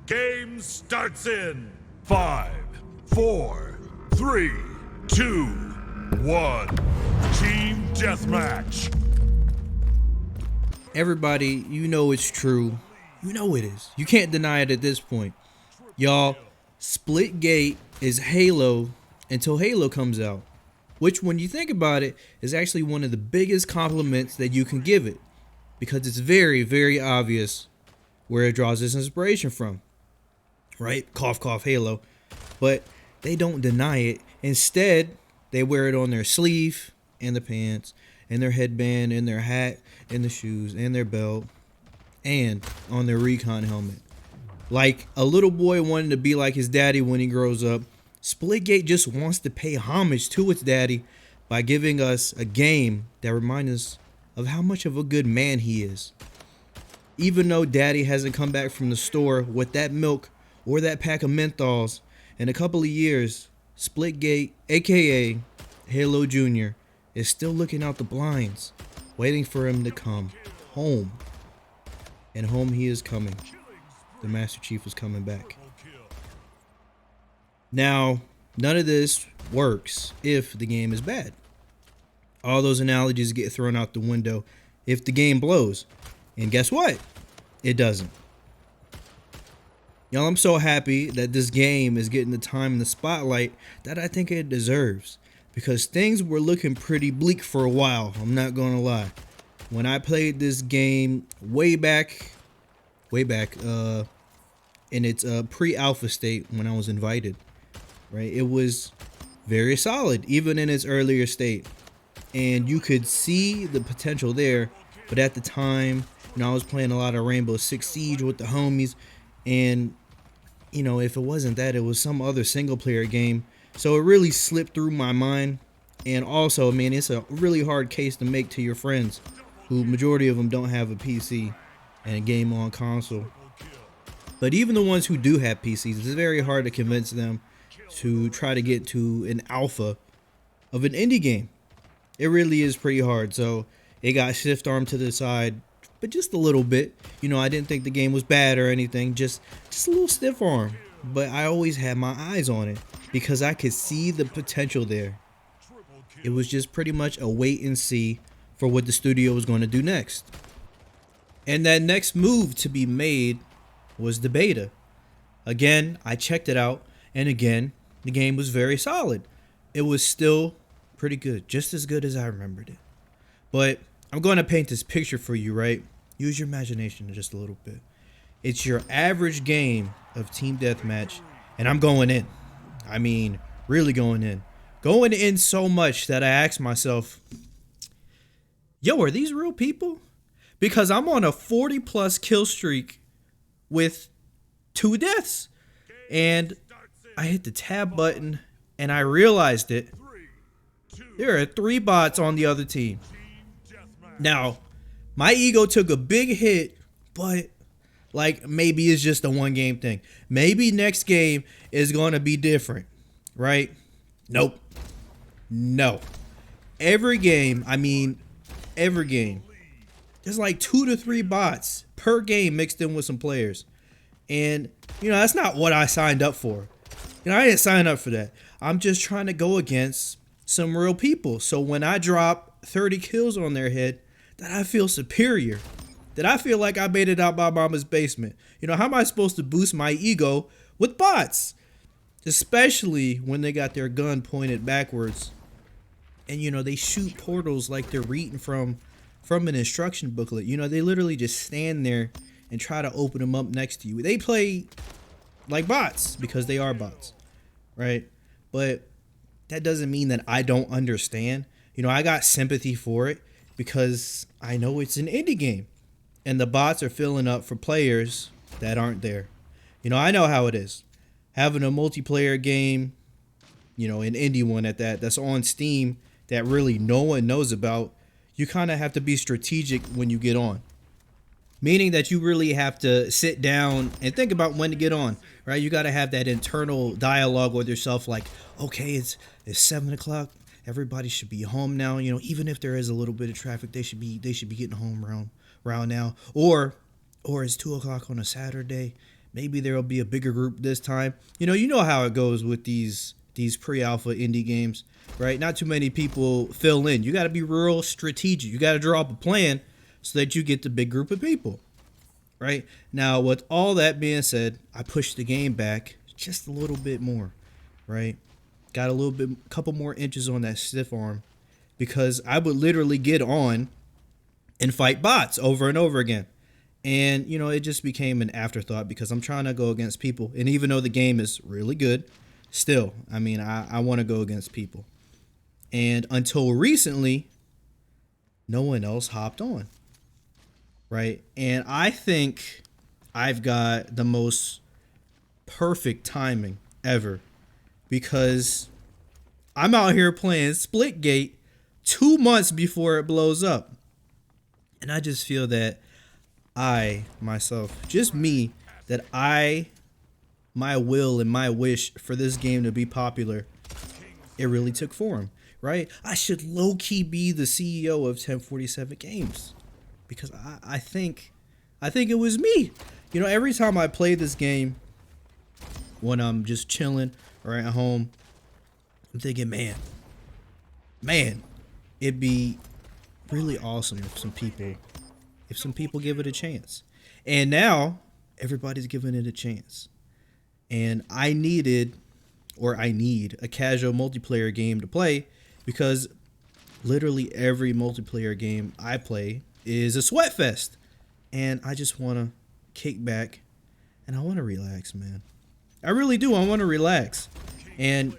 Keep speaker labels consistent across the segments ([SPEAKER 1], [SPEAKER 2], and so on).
[SPEAKER 1] Game starts in 5, 4, 3, 2, 1. Team Deathmatch.
[SPEAKER 2] Everybody, you know it's true. You know it is. You can't deny it at this point. Y'all, Splitgate is Halo until Halo comes out. Which, when you think about it, is actually one of the biggest compliments that you can give it. Because it's very, very obvious where it draws its inspiration from. Right? Cough, cough, Halo. But they don't deny it. Instead, they wear it on their sleeve and the pants and their headband and their hat and the shoes and their belt and on their recon helmet. Like a little boy wanting to be like his daddy when he grows up, Splitgate just wants to pay homage to its daddy by giving us a game that reminds us of how much of a good man he is. Even though daddy hasn't come back from the store with that milk or that pack of menthols in a couple of years, Splitgate, aka Halo Jr., is still looking out the blinds, waiting for him to come home. And home he is coming. The Master Chief is coming back. Now, none of this works if the game is bad. All those analogies get thrown out the window if the game blows. And guess what? It doesn't. Y'all, I'm so happy that this game is getting the time in the spotlight that I think it deserves. Because things were looking pretty bleak for a while, I'm not gonna lie. When I played this game way back in its pre-alpha state when I was invited, right? It was very solid, even in its earlier state. And you could see the potential there, but at the time, I was playing a lot of Rainbow Six Siege with the homies, and if it wasn't that, it was some other single player game. So it really slipped through my mind. And also, it's a really hard case to make to your friends, who majority of them don't have a PC and a game on console. But even the ones who do have PCs, it's very hard to convince them to try to get to an alpha of an indie game. It really is pretty hard. So it got shift armed to the side, but just a little bit. I didn't think the game was bad or anything, just a little stiff arm. But I always had my eyes on it because I could see the potential there. It was just pretty much a wait and see for what the studio was going to do next. And that next move to be made was the beta. Again, I checked it out, and again, the game was very solid. It was still pretty good, just as good as I remembered it. But I'm going to paint this picture for you, right? Use your imagination just a little bit. It's your average game of Team Deathmatch, and I'm going in. Really going in. Going in so much that I asked myself, yo, are these real people? Because I'm on a 40 plus kill streak with 2 deaths. And I hit the tab button and I realized it. There are 3 bots on the other team. Now, my ego took a big hit, but maybe it's just a one game thing. Maybe next game is going to be different, right? Nope. No. Every game, there's 2 to 3 bots per game mixed in with some players. And, that's not what I signed up for. I didn't sign up for that. I'm just trying to go against some real people. So when I drop 30 kills on their head, that I feel superior. That I feel like I made it out by mama's basement. How am I supposed to boost my ego with bots? Especially when they got their gun pointed backwards. And, they shoot portals like they're reading from an instruction booklet. They literally just stand there and try to open them up next to you. They play like bots because they are bots, right? But that doesn't mean that I don't understand. I got sympathy for it because I know it's an indie game. And the bots are filling up for players that aren't there. I know how it is. Having a multiplayer game, an indie one at that, that's on Steam that really no one knows about, you kind of have to be strategic when you get on. Meaning that you really have to sit down and think about when to get on, right? You got to have that internal dialogue with yourself like, okay, it's 7 o'clock. Everybody should be home now. Even if there is a little bit of traffic, they should be getting home around now. Or it's 2 o'clock on a Saturday. Maybe there'll be a bigger group this time. You know how it goes with these pre-alpha indie games, right? Not too many people fill in. You got to be real strategic. You got to draw up a plan so that you get the big group of people, right? Now, with all that being said, I pushed the game back just a little bit more, right? Got a couple more inches on that stiff arm because I would literally get on and fight bots over and over again. And, it just became an afterthought because I'm trying to go against people. And even though the game is really good, still, I want to go against people. And until recently, no one else hopped on, right? And I think I've got the most perfect timing ever because I'm out here playing Splitgate 2 months before it blows up. And I just feel that my will and my wish for this game to be popular, it really took form, right? I should low-key be the CEO of 1047 Games because I think it was me. Every time I play this game when I'm just chilling or at home, I'm thinking, man, it'd be really awesome if some people give it a chance. And now everybody's giving it a chance. And I need a casual multiplayer game to play because literally every multiplayer game I play is a sweat fest. And I just want to kick back and I want to relax, man. I really do. I want to relax. And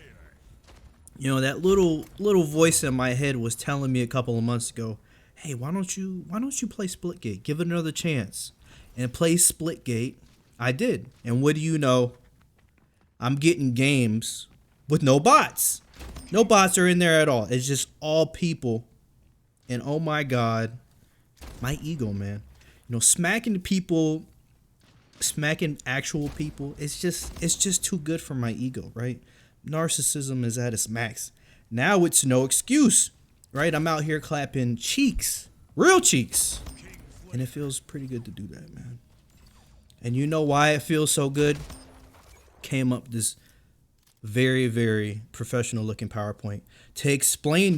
[SPEAKER 2] that little voice in my head was telling me a couple of months ago, hey, why don't you play Splitgate? Give it another chance. And play Splitgate. I did. And what do you know? I'm getting games with no bots. No bots are in there at all. It's just all people. And oh my God, my ego, man. Smacking actual people, it's just too good for my ego, right? Narcissism is at its max. Now it's no excuse, right? I'm out here clapping cheeks, real cheeks. And it feels pretty good to do that, man. And you know why it feels so good? Came up this very, very professional looking PowerPoint to explain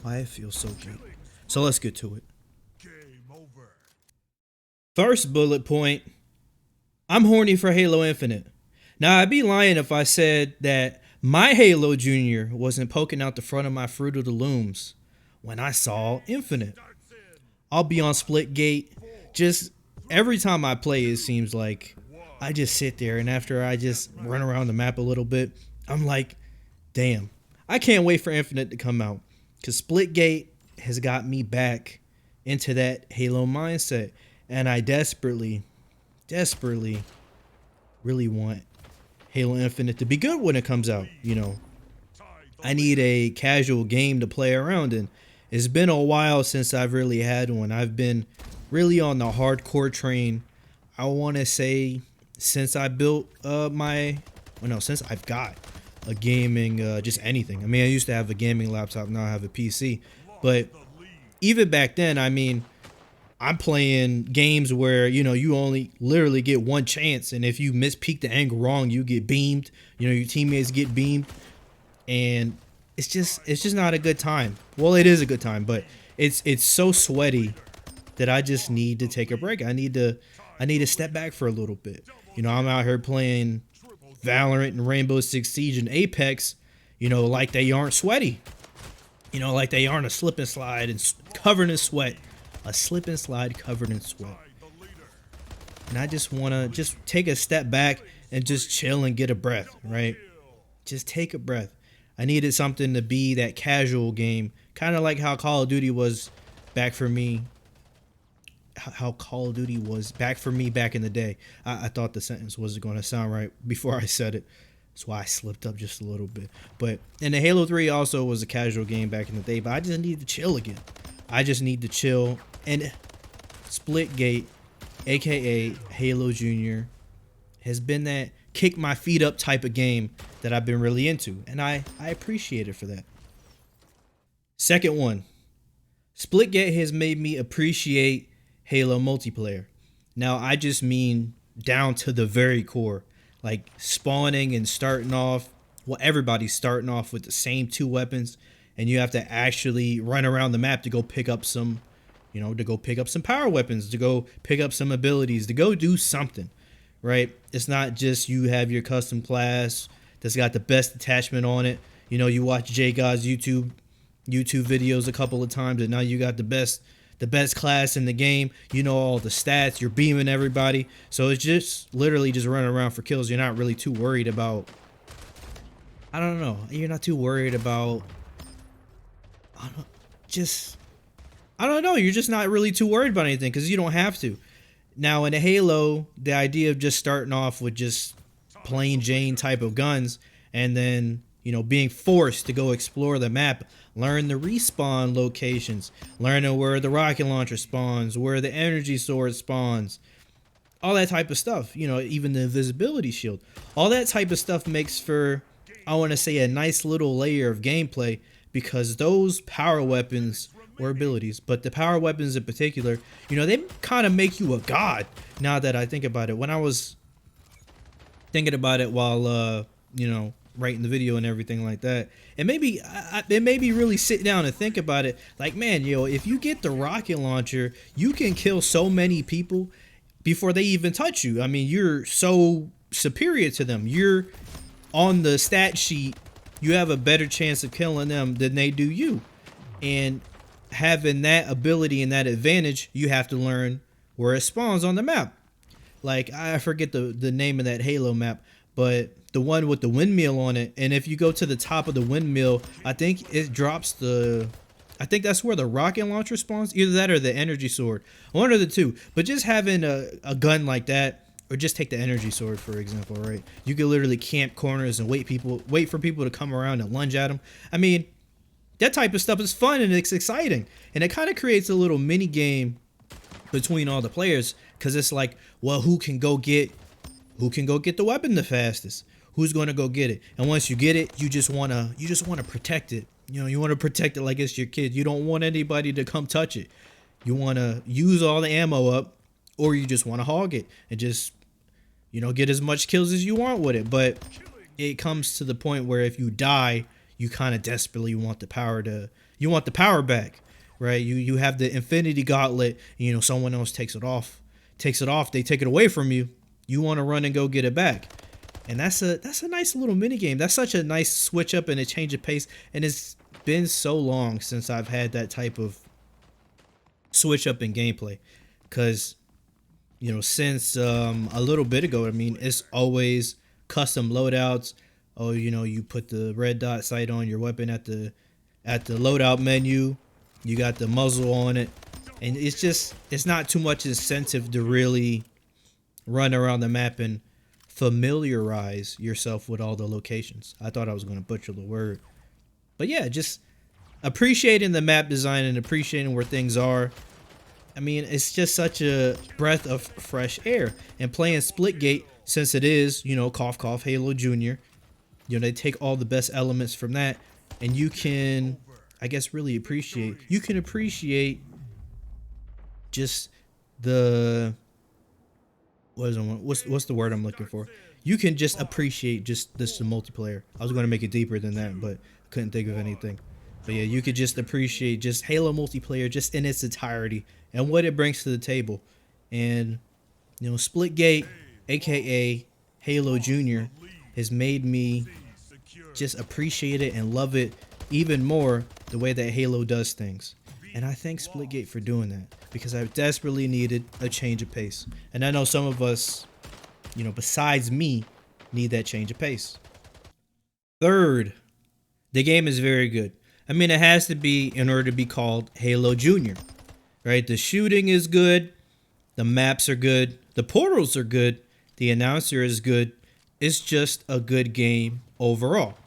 [SPEAKER 2] why it feels so good. So let's get to it. First bullet point, I'm horny for Halo Infinite. Now, I'd be lying if I said that my Halo Jr. wasn't poking out the front of my Fruit of the Looms when I saw Infinite. I'll be on Splitgate. Just every time I play, it seems like I just sit there, and after I just run around the map a little bit, I'm like, damn, I can't wait for Infinite to come out because Splitgate has got me back into that Halo mindset. And I desperately really want Halo Infinite to be good when it comes out. I need a casual game to play around in. It's been a while since I've really had one. I've been really on the hardcore train. I want to say since I built since I've got a gaming, just anything. I used to have a gaming laptop, now I have a PC. But even back then, I'm playing games where, you only literally get one chance. And if you mispeak the angle wrong, you get beamed. Your teammates get beamed. And it's just not a good time. Well, it is a good time, but it's so sweaty that I just need to take a break. I need to step back for a little bit. I'm out here playing Valorant and Rainbow Six Siege and Apex, like they aren't sweaty. Like they aren't a slip and slide and covered in sweat. A slip and slide covered in sweat. And I just want to just take a step back and just chill and get a breath, right? Just take a breath. I needed something to be that casual game, kind of like how Call of Duty was back for me. How Call of Duty was back for me back in the day. I thought the sentence wasn't going to sound right before I said it. That's why I slipped up just a little bit. But and the Halo 3 also was a casual game back in the day, but I just need to chill again. I just need to chill. And Splitgate, aka Halo Jr., has been that kick my feet up type of game that I've been really into. And I appreciate it for that. Second one, Splitgate has made me appreciate Halo multiplayer. Now, I just mean down to the very core, like spawning and starting off. Well, everybody's starting off with the same 2 weapons, and you have to actually run around the map to go pick up some, to go pick up some power weapons, to go pick up some abilities, to go do something, right? It's not just you have your custom class that's got the best attachment on it. You watch J God's YouTube videos a couple of times, and now you got the best class in the game. All the stats. You're beaming everybody, so it's just literally just running around for kills. You're not really too worried about. I don't know. You're not too worried about. I don't know. You're just not really too worried about anything because you don't have to. Now in a Halo, the idea of just starting off with just plain Jane type of guns, and then being forced to go explore the map, learn the respawn locations, learning where the rocket launcher spawns, where the energy sword spawns, all that type of stuff, even the invisibility shield, all that type of stuff makes for, I want to say, a nice little layer of gameplay, because those power weapons or abilities, but the power weapons in particular, they kind of make you a god. Now that I think about it, when I was thinking about it while, writing the video and everything like that, it made me really sit down and think about it. Like, man, if you get the rocket launcher, you can kill so many people before they even touch you. I mean, you're so superior to them. You're on the stat sheet. You have a better chance of killing them than they do you. And having that ability and that advantage, you have to learn where it spawns on the map. Like, I forget the name of that Halo map, but the one with the windmill on it. And if you go to the top of the windmill, I think it drops I think that's where the rocket launcher spawns. Either that or the energy sword. One of the two. But just having a gun like that, or just take the energy sword, for example, right? You can literally camp corners and wait for people to come around and lunge at them. I mean, that type of stuff is fun and it's exciting. And it kind of creates a little mini game between all the players, because it's like, well, who can go get the weapon the fastest? Who's going to go get it? And once you get it, you just want to protect it. You want to protect it like it's your kid. You don't want anybody to come touch it. You want to use all the ammo up, or you just want to hog it and just, get as much kills as you want with it. But it comes to the point where if you die, you kind of desperately want the power back, right? You have the infinity gauntlet, someone else takes it off, they take it away from you. You want to run and go get it back. And that's a nice little mini game. That's such a nice switch up and a change of pace. And it's been so long since I've had that type of switch up in gameplay. Because, since a little bit ago, I mean, it's always custom loadouts. Oh, you put the red dot sight on your weapon at the loadout menu. You got the muzzle on it. And it's not too much incentive to really run around the map and familiarize yourself with all the locations. I thought I was going to butcher the word. But yeah, just appreciating the map design and appreciating where things are. I mean, it's just such a breath of fresh air. And playing Splitgate, since it is, cough cough Halo Junior, they take all the best elements from that, and you can, I guess, really appreciate. You can appreciate just the what's the word I'm looking for? You can just appreciate just the multiplayer. I was going to make it deeper than that, but I couldn't think of anything. But yeah, you could just appreciate just Halo multiplayer just in its entirety and what it brings to the table. And Splitgate, aka Halo Junior, has made me just appreciate it and love it even more, the way that Halo does things. And I thank Splitgate for doing that, because I desperately needed a change of pace. And I know some of us, besides me, need that change of pace. Third, the game is very good. I mean, it has to be in order to be called Halo Junior, right? The shooting is good. The maps are good. The portals are good. The announcer is good. It's just a good game overall.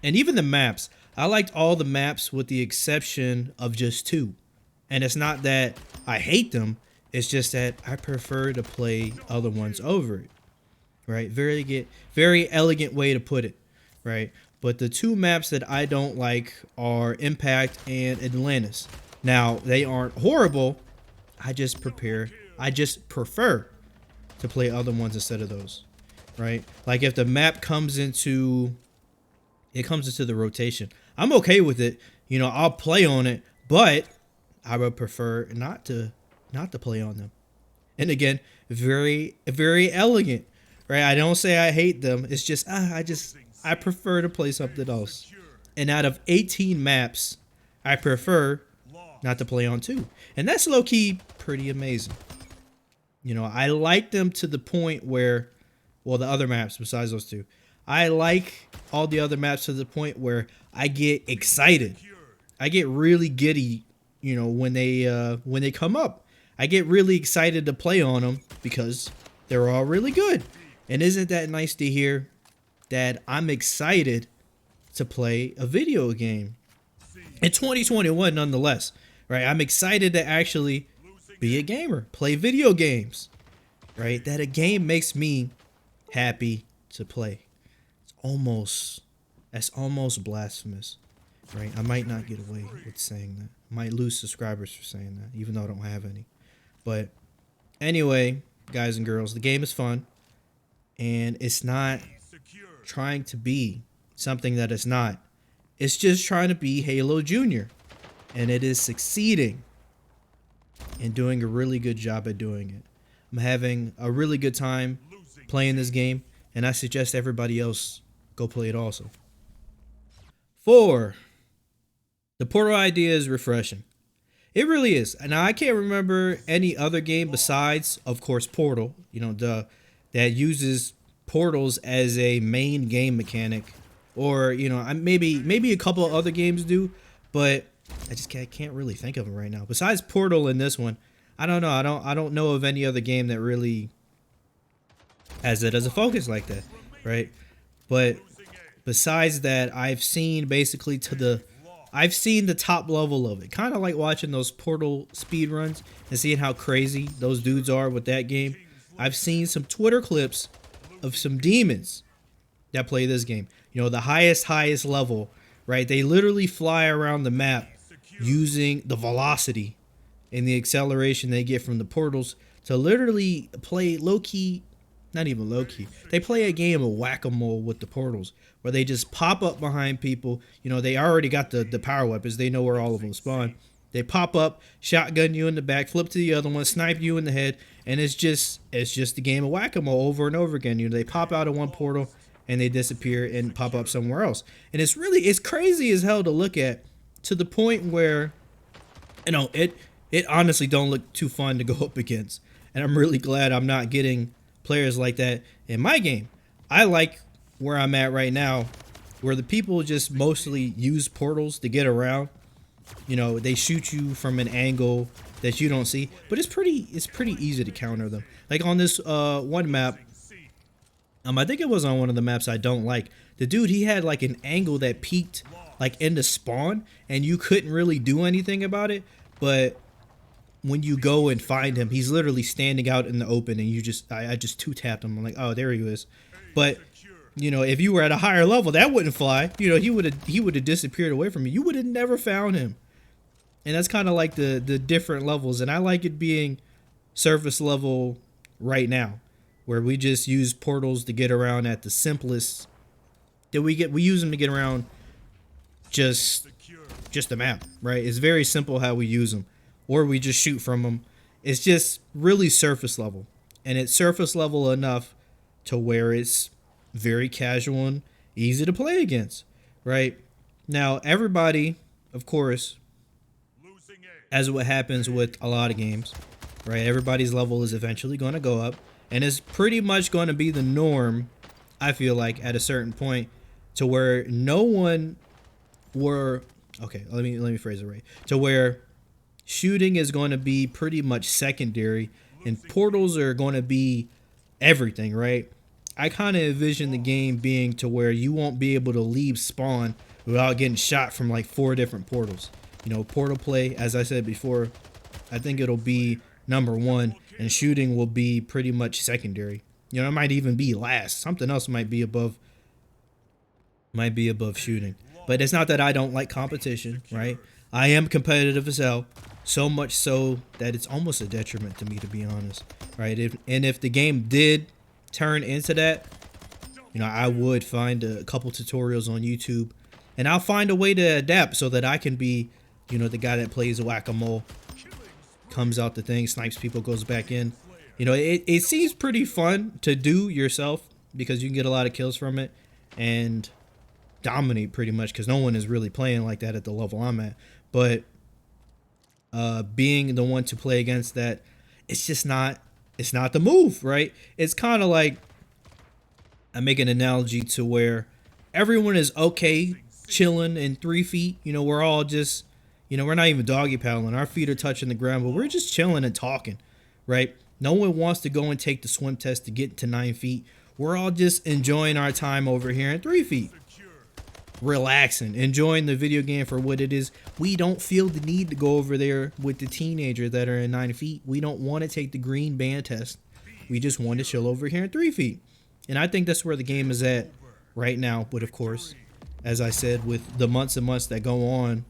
[SPEAKER 2] And even the maps. I liked all the maps with the exception of just 2. And it's not that I hate them. It's just that I prefer to play other ones over it. Right? Very elegant way to put it. Right? But the 2 maps that I don't like are Impact and Atlantis. Now, they aren't horrible. I just prefer to play other ones instead of those, right? Like if the map comes into the rotation, I'm okay with it. You know, I'll play on it, but I would prefer not to play on them. And again, very elegant, right? I don't say I hate them. It's just I prefer to play something else. And out of 18 maps, I prefer not to play on 2. And that's low key pretty amazing. You know, I like them to the point where, well, the other maps besides those 2, I like all the other maps to the point where I get excited. I get really giddy, you know, when they come up. I get really excited to play on them because they're all really good. And isn't that nice to hear that I'm excited to play a video game in 2021 nonetheless, right? I'm excited to actually be a gamer, play video games, right? That a game makes me happy to play. That's almost blasphemous, right? I might not get away with saying that. I might lose subscribers for saying that, even though I don't have any. But anyway, guys and girls, the game is fun, and it's not trying to be something that it's not. It's just trying to be Halo Junior, and it is succeeding and doing a really good job at doing it. I'm having a really good time playing this game, and I suggest everybody else go play it also. 4. The Portal idea is refreshing. It really is. And I can't remember any other game besides, of course, Portal, you know, that uses portals as a main game mechanic. Or, you know, maybe a couple of other games do, but I just can't really think of them right now. Besides Portal and this one, I don't know. I don't know of any other game that really has it as a focus like that, right? But besides that, I've seen the top level of it. Kind of like watching those Portal speed runs and seeing how crazy those dudes are with that game. I've seen some Twitter clips of some demons that play this game. You know, the highest level, right? They literally fly around the map using the velocity and the acceleration they get from the portals to literally play low-key, not even low-key. They play a game of whack-a-mole with the portals where they just pop up behind people. You know, they already got the power weapons. They know where all of them spawn. They pop up, shotgun you in the back, flip to the other one, snipe you in the head, and it's just a game of whack-a-mole over and over again. You know, they pop out of one portal and they disappear and pop up somewhere else. And it's crazy as hell to look at, to the point where, you know, it honestly don't look too fun to go up against. And I'm really glad I'm not getting players like that in my game. I like where I'm at right now, where the people just mostly use portals to get around. You know, they shoot you from an angle that you don't see, but it's pretty easy to counter them. Like on this one map, I think it was on one of the maps I don't like. The dude, he had like an angle that peaked like into spawn, and you couldn't really do anything about it. But when you go and find him, he's literally standing out in the open, and I just two-tapped him. I'm like, oh, there he is. But you know, if you were at a higher level, that wouldn't fly. You know, he would have disappeared away from you. You would have never found him. And that's kind of like the different levels. And I like it being surface level right now, where we just use portals to get around at the simplest. We use them to get around just the map, right? It's very simple how we use them, or we just shoot from them. It's just really surface level, and it's surface level enough to where it's very casual and easy to play against, right? Now, everybody, of course, as what happens with a lot of games, right? Everybody's level is eventually going to go up, and it's pretty much going to be the norm, I feel like, at a certain point, to where no one were, okay, let me phrase it right, to where shooting is going to be pretty much secondary, and portals are going to be everything, right? I kind of envision the game being to where you won't be able to leave spawn without getting shot from like 4 different portals. You know, portal play, as I said before, I think it'll be number 1, and shooting will be pretty much secondary. You know, it might even be last. Something else might be above shooting. But it's not that I don't like competition, right? I am competitive as hell. So much so that it's almost a detriment to me, to be honest, right? If the game did turn into that, I would find a couple tutorials on YouTube, and I'll find a way to adapt so that I can be, the guy that plays whack-a-mole, comes out the thing, snipes people, goes back in. It seems pretty fun to do yourself because you can get a lot of kills from it and dominate pretty much because no one is really playing like that at the level I'm at. But being the one to play against that, it's not the move, right? It's kind of like, I make an analogy to where everyone is okay chilling in 3 feet. We're all just, we're not even doggy paddling. Our feet are touching the ground, but we're just chilling and talking, right? No one wants to go and take the swim test to get to 9 feet. We're all just enjoying our time over here in 3 feet. Relaxing, enjoying the video game for what it is. We don't feel the need to go over there with the teenagers that are in 9 feet. We don't want to take the green band test. We just want to chill over here in 3 feet. And I think that's where the game is at right now. But of course, as I said, with the months and months that go on,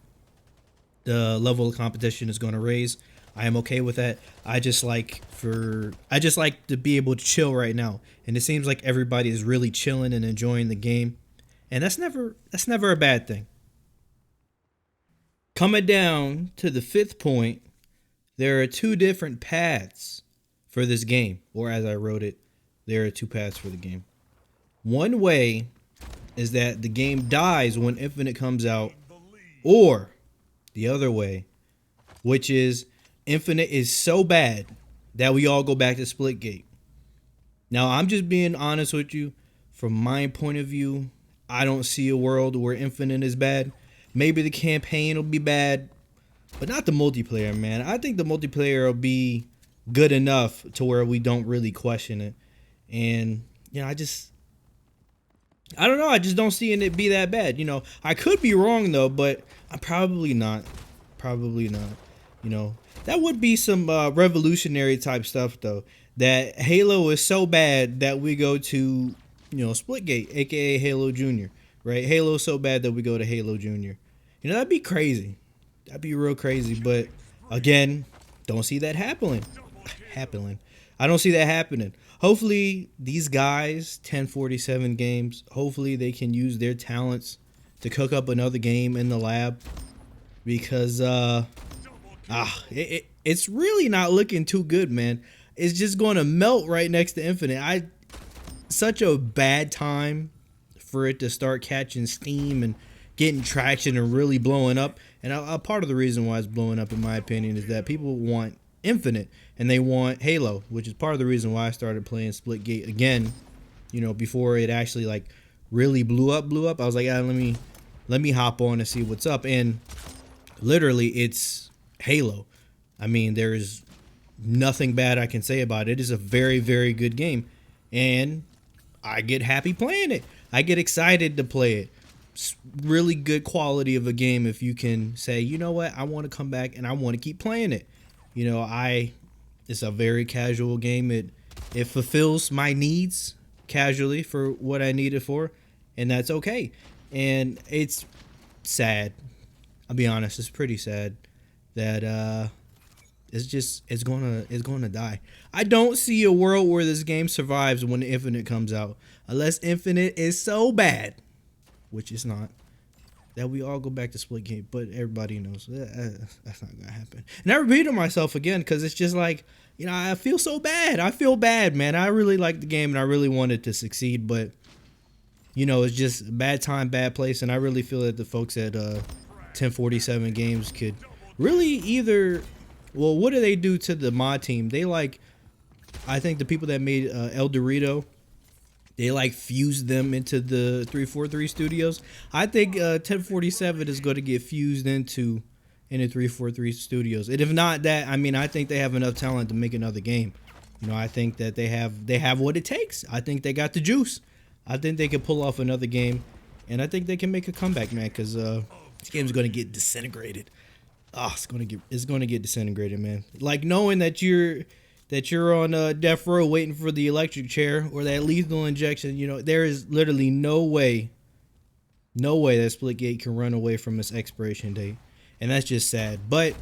[SPEAKER 2] the level of competition is going to raise. I am okay with that. I just like to be able to chill right now. And it seems like everybody is really chilling and enjoying the game. And that's never a bad thing. Coming down to the 5th point, there are 2 different paths for this game. Or as I wrote it, there are 2 paths for the game. One way is that the game dies when Infinite comes out, or the other way, which is Infinite is so bad that we all go back to Splitgate. Now, I'm just being honest with you. From my point of view, I don't see a world where Infinite is bad. Maybe the campaign will be bad, but not the multiplayer, man. I think the multiplayer will be good enough to where we don't really question it. And, I don't know. I just don't see it be that bad. I could be wrong, though, but I'm probably not. Probably not. That would be some revolutionary type stuff, though. That Halo is so bad that we go to, Splitgate, aka Halo Junior, right? Halo's so bad that we go to Halo Junior. That'd be crazy. That'd be real crazy. But again, don't see that happening. I don't see that happening. Hopefully, these guys, 1047 Games, hopefully they can use their talents to cook up another game in the lab. Because it's really not looking too good, man. It's just going to melt right next to Infinite. Such a bad time for it to start catching steam and getting traction and really blowing up. And a part of the reason why it's blowing up, in my opinion, is that people want Infinite and they want Halo, which is part of the reason why I started playing Splitgate again. Before it actually really blew up. I was like, let me hop on and see what's up. And literally, it's Halo. I mean, there is nothing bad I can say about it. It is a very, very good game, and I get happy playing it. I get excited to play it. It's really good quality of a game if you can say, you know what, I want to come back and I want to keep playing it. It's a very casual game. It fulfills my needs casually for what I need it for, and that's okay. And it's sad. I'll be honest, it's pretty sad that it's gonna die. I don't see a world where this game survives when Infinite comes out, unless Infinite is so bad, which it's not, that we all go back to Splitgate. But everybody knows that's not gonna happen. And I repeated myself again because it's just like, I feel so bad. I feel bad, man. I really like the game and I really wanted to succeed, but it's just bad time, bad place. And I really feel that the folks at 1047 Games could really what do they do to the mod team? I think the people that made El Dorito, they fused them into the 343 studios. I think 1047 is going to get fused into 343 studios. And if not that, I think they have enough talent to make another game. I think that they have what it takes. I think they got the juice. I think they can pull off another game, and I think they can make a comeback, man, because this game's going to get disintegrated. It's going to get disintegrated, man. Knowing that you're on death row waiting for the electric chair or that lethal injection, there is literally no way that Splitgate can run away from its expiration date. And that's just sad. But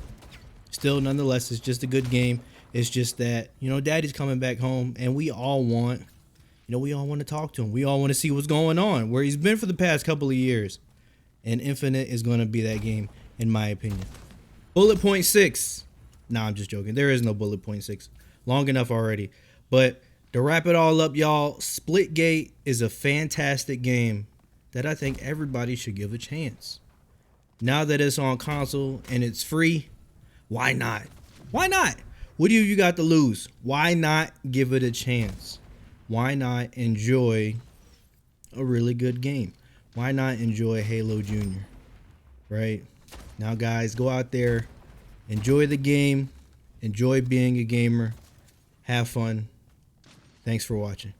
[SPEAKER 2] Still, nonetheless, it's just a good game. It's just that, you know, Daddy's coming back home, and we all want, you know, we all want to talk to him. We all want to see what's going on, where he's been for the past couple of years. And Infinite is going to be that game, in my opinion. Bullet point 6. Nah, I'm just joking. There is no bullet point 6. Long enough already. But to wrap it all up, y'all, Splitgate is a fantastic game that I think everybody should give a chance. Now that it's on console and it's free, why not? Why not? What do you got to lose? Why not give it a chance? Why not enjoy a really good game? Why not enjoy Halo Jr.? Right? Now, guys, go out there, enjoy the game, enjoy being a gamer, have fun. Thanks for watching.